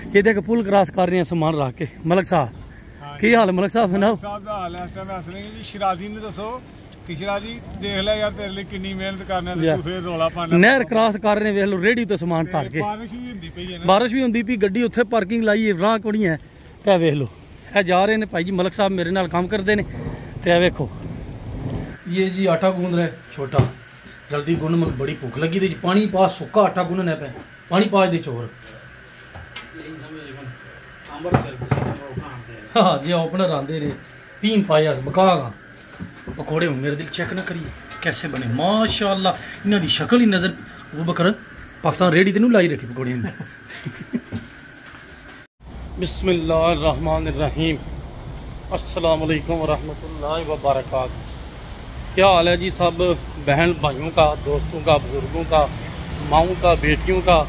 ये देख पुल क्रॉस कर रहे हैं सामान रख के। मलक साहब की हाल मलक साहब सुनाओ। नहर क्रॉस कर रहे वेख लो रेडी तो समान धर के बारिश भी होंदी पई गड्डी उत्थे पार्किंग लाई राह कोनी है ते वेख लो ए जा रहे ने भाई जी मलक साहब मेरे नाल काम करते ने ते वेखो ये जी आटा गूंद रहा है छोटा जल्दी गुन मैं बड़ी भुख लगी थी पानी पा सुक्का आटा गुनना पे पानी पा दे चोर हाँ जी ओपनर आते ने पीन पाया बका पकौड़े मेरे दिल चेक ना करिए कैसे बने माशाअल्लाह इन्हों की शक्ल ही नजर वो बकर पाकिस्तान रेडी तो नहीं लाई रखी पकौड़े ने बिस्मिल्लाहिर्रहमानिर्रहीम अस्सलाम वालेकुम वरहमतुल्लाहि वबरकातुहू। क्या हाल है जी सब बहन भाइयों का दोस्तों का बुज़ुर्गों का माओं का बेटियों का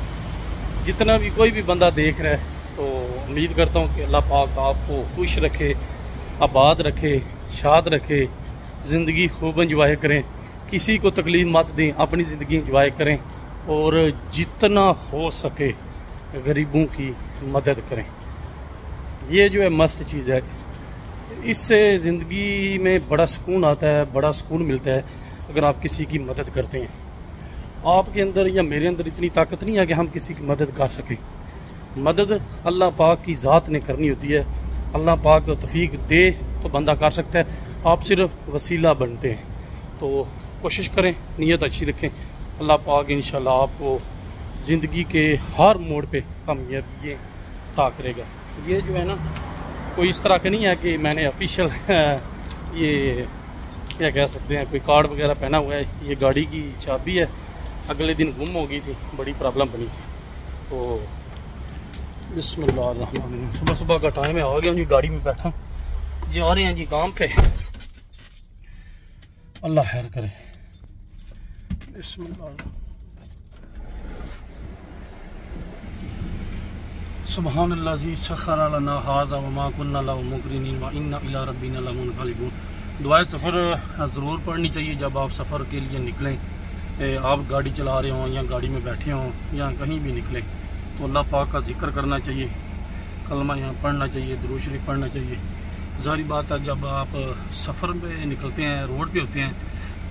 जितना भी कोई भी बंदा देख रहा है तो उम्मीद करता हूँ कि अल्लाह पाक आपको खुश रखे आबाद रखे शाद रखे ज़िंदगी खूब इंजॉय करें किसी को तकलीफ़ मत दें अपनी ज़िंदगी इंजॉय करें और जितना हो सके गरीबों की मदद करें। ये जो है मस्त चीज़ है इससे ज़िंदगी में बड़ा सुकून आता है बड़ा सुकून मिलता है अगर आप किसी की मदद करते हैं। आपके अंदर या मेरे अंदर इतनी ताकत नहीं है कि हम किसी की मदद कर सकें। मदद अल्लाह पाक की ज़ात ने करनी होती है। अल्लाह पाक तौफीक दे तो बंदा कर सकता है आप सिर्फ वसीला बनते हैं। तो कोशिश करें नीयत अच्छी रखें अल्लाह पाक इंशाल्लाह आपको ज़िंदगी के हर मोड़ पे कामयाबी अता करेगा। ये जो है ना कोई इस तरह का नहीं है कि मैंने ऑफिशियल ये क्या कह सकते हैं कोई कार्ड वगैरह पहना हुआ है। ये गाड़ी की चाबी है अगले दिन गुम हो गई थी बड़ी प्रॉब्लम बनी थी। तो बिस्मिल्लाहिर्रहमानिर्रहीम सुबह सुबह का टाइम है आ गया जी गाड़ी में बैठा जा रहे हैं जी काम पे अल्लाह खैर करे। बिस्मिल्लाह सुबहानल्लाह जी सखर लना हाज़ा व मा कुन्ना लहु मुक़रिनीन व इन्ना इला रब्बिना लमुनक़लिबून। दुआए सफ़र ज़रूर पढ़नी चाहिए जब आप सफ़र के लिए निकलें। आप गाड़ी चला रहे हों या गाड़ी में बैठे हों या कहीं भी निकलें तो अल्लाह पाक का जिक्र करना चाहिए कलमा यहाँ पढ़ना चाहिए दुरूद शरीफ पढ़ना चाहिए। ज़ाहिर बात है जब आप सफ़र में निकलते हैं रोड पे होते हैं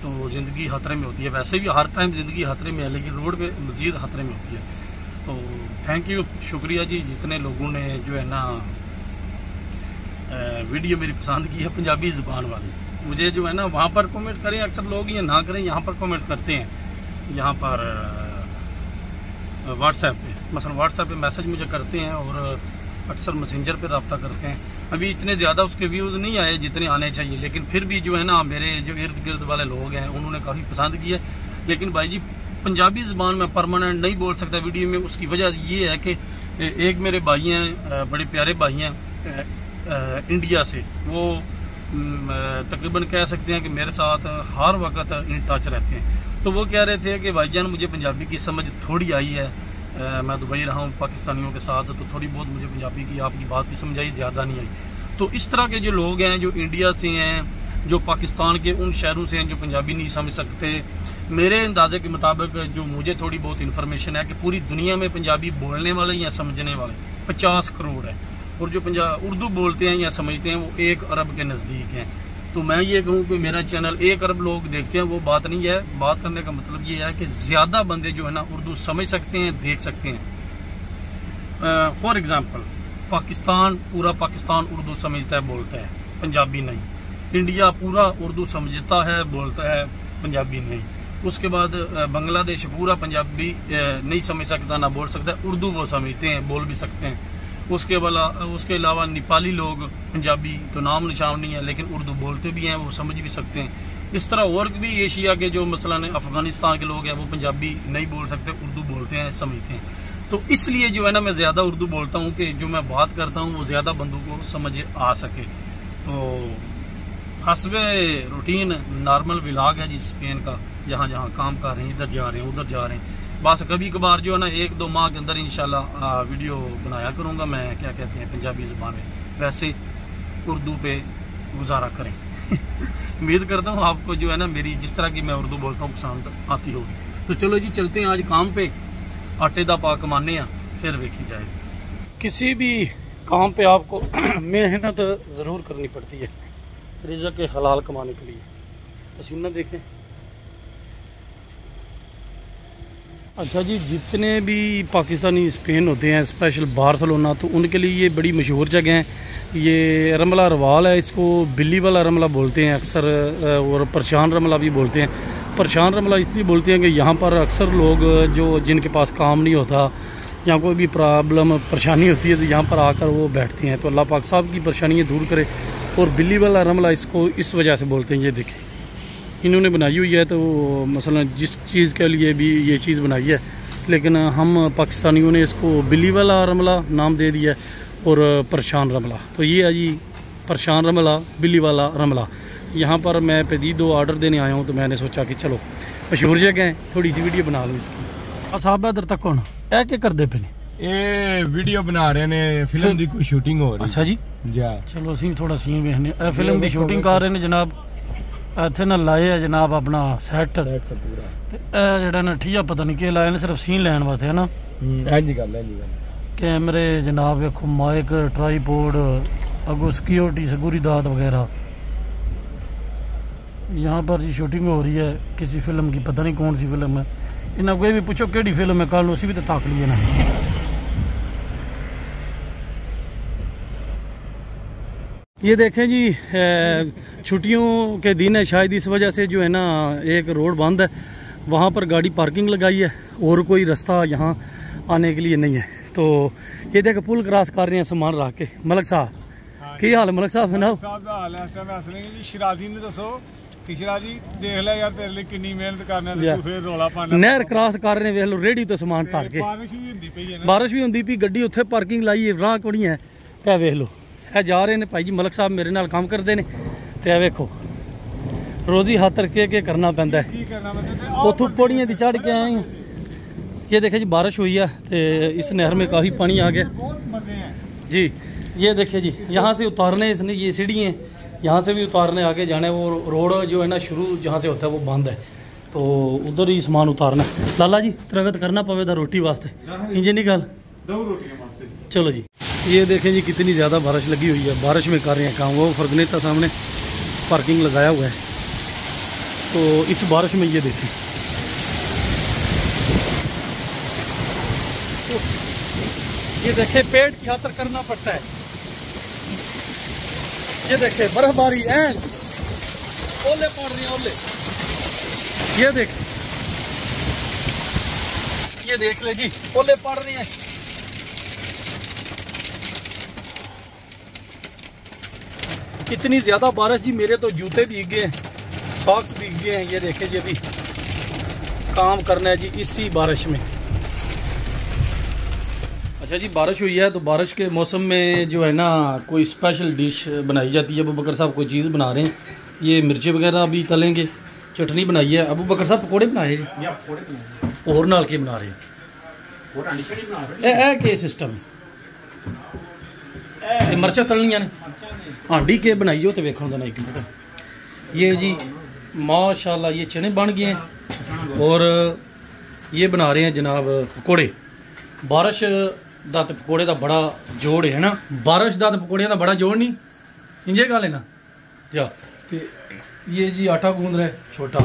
तो ज़िंदगी खतरे में होती है। वैसे भी हर टाइम ज़िंदगी खतरे में है लेकिन रोड पे मज़ीद खतरे में होती है। तो थैंक यू शुक्रिया जी जितने लोगों ने जो है ना वीडियो मेरी पसंद की है पंजाबी ज़ुबान वाली। मुझे जो है ना वहाँ पर कमेंट करें अक्सर लोग ये ना करें यहाँ पर कमेंट करते हैं यहाँ पर व्हाट्सएप पे मसलन व्हाट्सएप पे मैसेज मुझे करते हैं और अक्सर मैसेंजर पे रब्ता करते हैं। अभी इतने ज़्यादा उसके व्यूज़ नहीं आए जितने आने चाहिए लेकिन फिर भी जो है ना मेरे जो इर्द गिर्द वाले लोग हैं उन्होंने काफ़ी पसंद किया। लेकिन भाई जी पंजाबी ज़ुबान में परमानेंट नहीं बोल सकता वीडियो में। उसकी वजह ये है कि एक मेरे भाई हैं बड़े प्यारे भाई हैं इंडिया से वो तकरीबन कह सकते हैं कि मेरे साथ हर वक्त इन टच रहते हैं। तो वो कह रहे थे कि भाईजान मुझे पंजाबी की समझ थोड़ी आई है मैं दुबई रहा हूँ पाकिस्तानियों के साथ तो थोड़ी बहुत मुझे पंजाबी की आपकी बात की समझ आई ज़्यादा नहीं आई। तो इस तरह के जो लोग हैं जो इंडिया से हैं जो पाकिस्तान के उन शहरों से हैं जो पंजाबी नहीं समझ सकते मेरे अंदाजे के मुताबिक जो मुझे थोड़ी बहुत इन्फॉर्मेशन है कि पूरी दुनिया में पंजाबी बोलने वाले या समझने वाले 50 करोड़ है और जो उर्दू बोलते हैं या समझते हैं वो 1 अरब के नज़दीक हैं। तो मैं ये कहूँ कि मेरा चैनल 1 अरब लोग देखते हैं वो बात नहीं है। बात करने का मतलब ये है कि ज़्यादा बंदे जो है ना उर्दू समझ सकते हैं देख सकते हैं। फॉर एग्ज़ाम्पल पाकिस्तान पूरा पाकिस्तान उर्दू समझता है बोलता है पंजाबी नहीं। इंडिया पूरा उर्दू समझता है बोलता है पंजाबी नहीं। उसके बाद बांग्लादेश पूरा पंजाबी नहीं समझ सकता ना बोल सकता उर्दू वो समझते हैं बोल भी सकते हैं। उसके अलावा नेपाली लोग पंजाबी तो नाम निशान नहीं है लेकिन उर्दू बोलते भी हैं वो समझ भी सकते हैं। इस तरह और भी एशिया के जो मसलन अफ़गानिस्तान के लोग हैं वो पंजाबी नहीं बोल सकते उर्दू बोलते हैं समझते हैं। तो इसलिए जो है ना मैं ज़्यादा उर्दू बोलता हूँ कि जो मैं बात करता हूँ वो ज़्यादा बंदों को समझ आ सके। तो हस्बे रूटीन नॉर्मल व्लॉग है जी स्पेन का जहाँ जहाँ काम कर रहे हैं इधर जा रहे हैं उधर जा रहे हैं। बस कभी कभार जो है ना 1-2 माह के अंदर इंशाल्लाह वीडियो बनाया करूँगा मैं क्या कहते हैं पंजाबी ज़ुबान में। वैसे उर्दू पे गुजारा करें उम्मीद करता हूँ आपको जो है ना मेरी जिस तरह की मैं उर्दू बोलता हूँ पसंद आती होगी। तो चलो जी चलते हैं आज काम पे आटे दा पा कमाने फिर वेखी जाएगी। किसी भी काम पे आपको मेहनत ज़रूर करनी पड़ती है रिज़्क़ के हलाल कमाने के लिए। पसीना देखें। अच्छा जी, जितने भी पाकिस्तानी स्पेन होते हैं, स्पेशल बार्सिलोना, तो उनके लिए ये बड़ी मशहूर जगह है। ये रमला रवाल है, इसको बिल्ली वाला रमला बोलते हैं अक्सर, और परेशान रमला भी बोलते हैं। परेशान रमला इसलिए बोलते हैं कि यहाँ पर अक्सर लोग जो जिनके पास काम नहीं होता या कोई भी प्रॉब्लम परेशानी होती है तो यहाँ पर आकर वो बैठते हैं। तो अल्लाह पाक साहब की परेशानियाँ दूर करे। और बिल्ली वाला रमला इसको इस वजह से बोलते हैं, ये देखें इन्होंने बनाई हुई है। तो मसलन जिस चीज़ के लिए भी ये चीज़ बनाई है, लेकिन हम पाकिस्तानियों ने इसको बिल्ली वाला रमला नाम दे दिया और परेशान रमला। तो ये है जी परेशान रमला, बिल्ली वाला रमला। यहाँ पर मैं पेदी 2 ऑर्डर देने आया हूँ, तो मैंने सोचा कि चलो मशहूर जगह है, थोड़ी सी वीडियो बना लूँ इसकी। साहब इधर तक कौन है क्या करते पे ये वीडियो बना रहे ने, फिल्म की कोई शूटिंग हो रही। अच्छा जी, चलो ਅਸੀਂ थोड़ा सीन ਵੇਖਨੇ फिल्म की शूटिंग कर रहे हैं जनाब। ਇੱਥੇ ਨਾ ਲਾਏ ਆ जनाब अपना सैट पूरा ਤੇ ਇਹ ਜਿਹੜਾ ਨਾ ਠੀਆ ਪਤਾ ਨਹੀਂ ਕੀ ਲਾਏ ਨੇ, ਸਿਰਫ ਸੀਨ ਲੈਣ ਵਾਸਤੇ ਹੈ ਨਾ। ਇੰਜ ਗੱਲ कैमरे जनाब देखो, माइक, ट्राईपोड, अगो सिक्योरिटी दात वगैरह। यहाँ पर जी शूटिंग हो रही है किसी फिल्म की, पता नहीं कौन सी फिल्म है। इन्हें कोई भी पूछो केड़ी फिल्म है, कल उसी भी तो ताक लिए ना। ये देखें जी, छुट्टियों के दिन है, शायद इस वजह से जो है ना एक रोड बंद है, वहाँ पर गाड़ी पार्किंग लगाई है और कोई रास्ता यहाँ आने के लिए नहीं है। तो ये देख पुल क्रॉस कर रहे हैं सामान रख के। मलक साहब की हाल है? मलक साहब सुनाओ। नहर क्रॉस कर रहे हैं, लो रेडी तो समान तार के। बारिश भी होंदी पई, गड्डी उत्थे पार्किंग लाई है, राह कोनी है। ते वेख लो है जा रहे हैं भाई जी, मलक साहब मेरे नाल काम करते हैं। तो वेखो रोजी खातर के करना पैंदा है। उतों पौड़ियां दी चढ़ के आए। ये देखे जी बारिश हुई है तो इस नहर में काफ़ी पानी आ गया जी। ये देखे जी, यहाँ से उतारने इसने ये सीढ़ी हैं, यहाँ से भी उतारने आगे जाना है। वो रोड जो है ना शुरू जहाँ से होता है वो बंद है, तो उधर ही सामान उतारना है। लाला जी तरगत करना पवेगा रोटी वास्ते, इंजन नहीं गल। चलो जी, ये देखें जी कितनी ज़्यादा बारिश लगी हुई है। बारिश में कर रहे हैं काम। वो फर्गनेता सामने पार्किंग लगाया हुआ है, तो इस बारिश में ये देखें, ये देखे पेड़ की खातर करना पड़ता है। ये देखे बर्फबारी है, ओले पड़ रही हैं, ओले। ये देख ले जी, ओले पड़ रही हैं। इतनी ज्यादा बारिश जी, मेरे तो जूते भीग गए हैं, सॉक्स भीग गए हैं। ये देखे जी, अभी काम करना है जी इसी बारिश में। अच्छा जी, बारिश हुई है तो बारिश के मौसम में जो है ना कोई स्पेशल डिश बनाई जाती है। अबू बकर साहब कोई चीज़ बना रहे हैं, ये मिर्ची वगैरह अभी तलेंगे, चटनी बनाई है। अबू बकर साहब पकौड़े बनाए जी, और नाल के बना रहे हैं। के सिस्टम है मिर्चा तलनिया ने, हांडी के बनाई हो तो वेखो ना एक मिनट। ये जी माशाल्लाह ये चने बन गए हैं और ये बना रहे हैं जनाब पकौड़े। बारिश दा ते पकौड़े का बड़ा जोड़ है ना, बारिश दा ते पकौड़े का बड़ा जोड़ नहीं, इंजे गल है ना जा। ते ये जी आटा गूंद रहा है छोटा,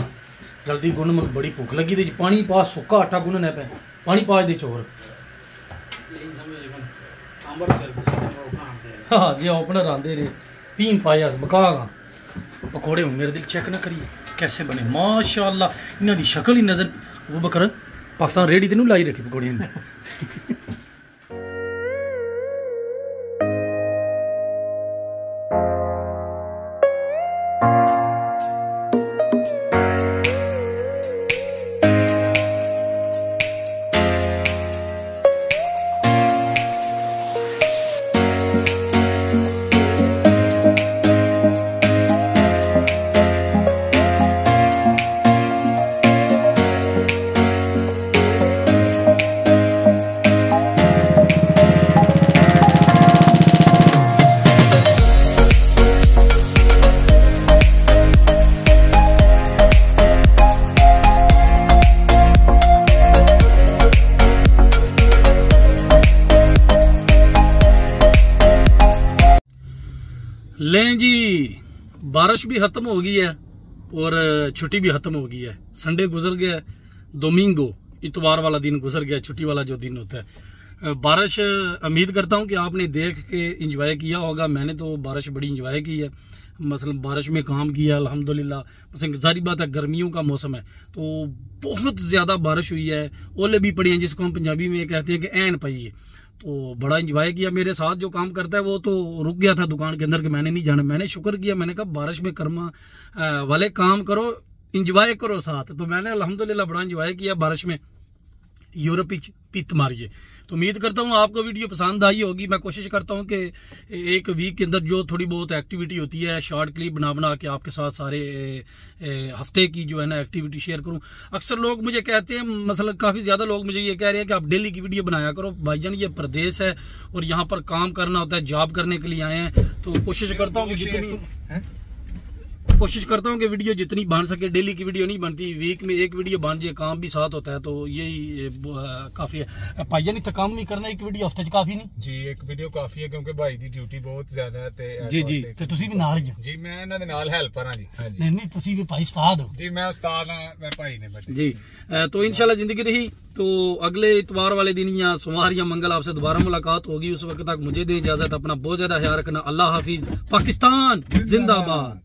जल्दी गुन, मैं बड़ी भुख लगी थी। पानी पा, सुक्का आटा गुनना पे, पानी पा दे चोर। हाँ जी, ओपनर आते ने, पीन पाया बका पकौड़े। मेरे दिल चेक ना करिए कैसे बने, माशाल्लाह इन्हों की शक्ल ही नजर। वो बकर पाकिस्तान रेडी तो नहीं लाई रखी पकौड़ियां ने। लें जी, बारिश भी खत्म हो गई है और छुट्टी भी खत्म हो गई है। संडे गुजर गया, डोमिंगो इतवार वाला दिन गुजर गया, छुट्टी वाला जो दिन होता है। बारिश उम्मीद करता हूँ कि आपने देख के इंजॉय किया होगा। मैंने तो बारिश बड़ी इंजॉय की है, मतलब बारिश में काम किया अल्हम्दुलिल्लाह। बस जारी बात है, गर्मियों का मौसम है तो बहुत ज़्यादा बारिश हुई है, ओले भी पड़ी हैं, जिसको हम पंजाबी में कहते हैं कि ऐन पई है। तो बड़ा इंजॉय किया। मेरे साथ जो काम करता है वो तो रुक गया था दुकान के अंदर कि मैंने नहीं जाना। मैंने शुक्र किया, मैंने कहा बारिश में कर्मा वाले काम करो, इंजॉय करो साथ। तो मैंने अल्हम्दुलिल्लाह बड़ा इंजॉय किया बारिश में, यूरोपी पित मारिए। तो उम्मीद करता हूँ आपको वीडियो पसंद आई होगी। मैं कोशिश करता हूँ कि एक वीक के अंदर जो थोड़ी बहुत एक्टिविटी होती है शॉर्ट क्लिप बना के आपके साथ सारे हफ्ते की जो है ना एक्टिविटी शेयर करूँ। अक्सर लोग मुझे कहते हैं, मतलब काफ़ी ज़्यादा लोग मुझे ये कह रहे हैं कि आप डेली की वीडियो बनाया करो। भाईजान ये प्रदेश है और यहाँ पर काम करना होता है, जॉब करने के लिए आए हैं। तो कोशिश करता हूँ कि वीडियो जितनी बन सके, डेली की वीडियो नहीं बनती, वीक में एक वीडियो बन जाए, काम भी साथ होता है तो यही काफी है। भाईजान इतना काम नहीं करना, एक वीडियो हफ्ते काफी नहीं जी, एक वीडियो काफी है क्योंकि भाई दी ड्यूटी बहुत ज्यादा है जी जी। तो ਤੁਸੀਂ ਵੀ ਨਾਲ ਹੀ ਹੋ जी, मैं ਇਹਨਾਂ ਦੇ ਨਾਲ ਹੈਲਪਰ ਹਾਂ जी। हाँ जी, नहीं ਤੁਸੀਂ ਵੀ ਭਾਈ ਉਸਤਾਦ ਹੋ जी मैं उस्ताद हाँ, मैं भाई ने बड़े जी। तो इंशाल्लाह जिंदगी रही तो अगले इतवार वाले दिन या सोमवार या मंगल आपसे दोबारा मुलाकात होगी। उस वक्त तक मुझे दें इजाजत। अपना बहुत ज्यादा ख्याल रखना। अल्लाह हाफिज। पाकिस्तान जिंदाबाद।